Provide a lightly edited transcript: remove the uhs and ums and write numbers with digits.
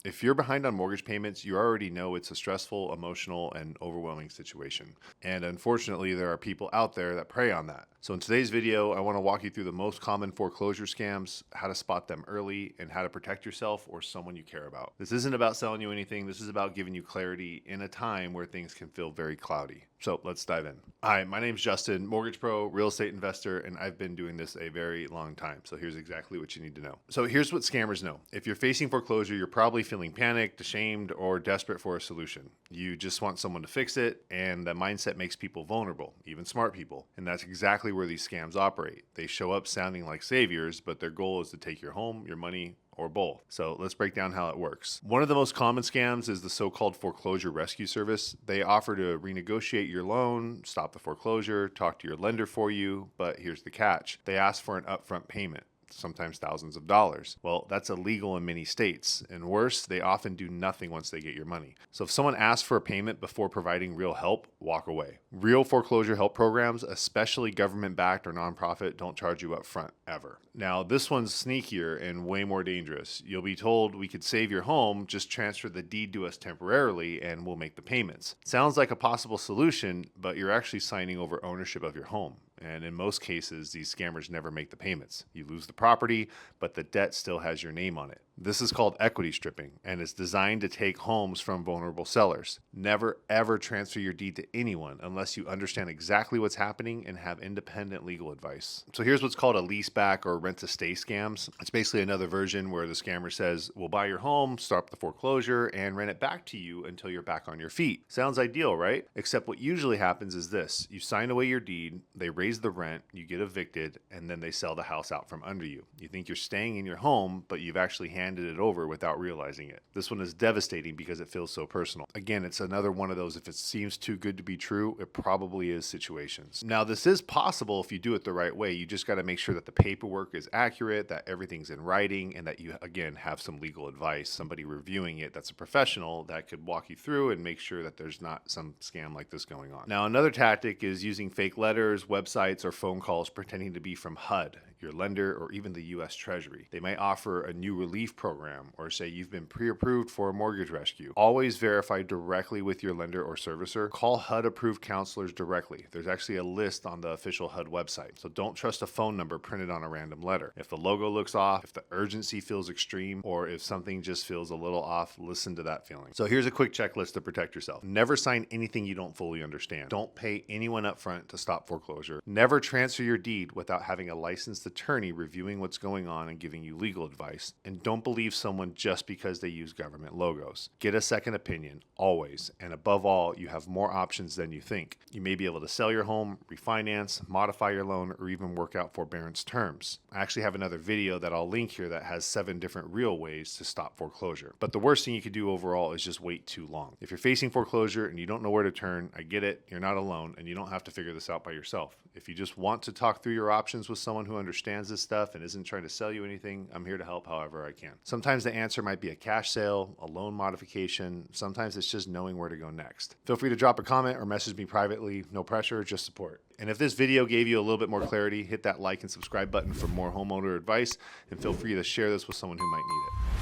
If you're behind on mortgage payments, you already know it's a stressful, emotional, and overwhelming situation. And unfortunately, there are people out there that prey on that. So in today's video, I want to walk you through the most common foreclosure scams, how to spot them early, and how to protect yourself or someone you care about. This isn't about selling you anything. This is about giving you clarity in a time where things can feel very cloudy. So let's dive in. Hi, my name's Justin, mortgage pro, real estate investor, and I've been doing this a very long time. So here's exactly what you need to know. So here's what scammers know. If you're facing foreclosure, you're probably feeling panicked, ashamed, or desperate for a solution. You just want someone to fix it, and the mindset makes people vulnerable, even smart people. And that's exactly where these scams operate. They show up sounding like saviors, but their goal is to take your home, your money, or both. So let's break down how it works. One of the most common scams is the so-called foreclosure rescue service. They offer to renegotiate your loan, stop the foreclosure, talk to your lender for you, but here's the catch. They ask for an upfront payment, sometimes thousands of dollars. Well, that's illegal in many states. And worse, they often do nothing once they get your money. So if someone asks for a payment before providing real help, walk away. Real foreclosure help programs, especially government-backed or nonprofit, don't charge you up front, ever. Now, this one's sneakier and way more dangerous. You'll be told, we could save your home, just transfer the deed to us temporarily and we'll make the payments. Sounds like a possible solution, but you're actually signing over ownership of your home. And in most cases, these scammers never make the payments. You lose the property, but the debt still has your name on it. This is called equity stripping, and it's designed to take homes from vulnerable sellers. Never, ever transfer your deed to anyone unless you understand exactly what's happening and have independent legal advice. So here's what's called a lease back or rent to stay scams. It's basically another version where the scammer says, we'll buy your home, start the foreclosure, and rent it back to you until you're back on your feet. Sounds ideal, right? Except what usually happens is this. You sign away your deed, they raise the rent, you get evicted, and then they sell the house out from under you. You think you're staying in your home, but you've actually handed it over without realizing it. This one is devastating because it feels so personal. Again, it's another one of those, if it seems too good to be true, it probably is situations. Now, this is possible if you do it the right way. You just got to make sure that the paperwork is accurate, that everything's in writing, and that you, again, have some legal advice, somebody reviewing it that's a professional that could walk you through and make sure that there's not some scam like this going on. Now, another tactic is using fake letters, websites, or phone calls pretending to be from HUD, your lender, or even the U.S. Treasury. They might offer a new relief program or say you've been pre-approved for a mortgage rescue. Always verify directly with your lender or servicer. Call HUD-approved counselors directly. There's actually a list on the official HUD website. So don't trust a phone number printed on a random letter. If the logo looks off, if the urgency feels extreme, or if something just feels a little off, listen to that feeling. So here's a quick checklist to protect yourself. Never sign anything you don't fully understand. Don't pay anyone up front to stop foreclosure. Never transfer your deed without having a licensed attorney reviewing what's going on and giving you legal advice. And don't believe someone just because they use government logos. Get a second opinion, always. And above all, you have more options than you think. You may be able to sell your home, refinance, modify your loan, or even work out forbearance terms. I actually have another video that I'll link here that has 7 different real ways to stop foreclosure. But the worst thing you could do overall is just wait too long. If you're facing foreclosure and you don't know where to turn, I get it. You're not alone, and you don't have to figure this out by yourself. If you just want to talk through your options with someone who understands this stuff and isn't trying to sell you anything, I'm here to help however I can. Sometimes the answer might be a cash sale, a loan modification. Sometimes it's just knowing where to go next. Feel free to drop a comment or message me privately. No pressure, just support. And if this video gave you a little bit more clarity, hit that like and subscribe button for more homeowner advice, and feel free to share this with someone who might need it.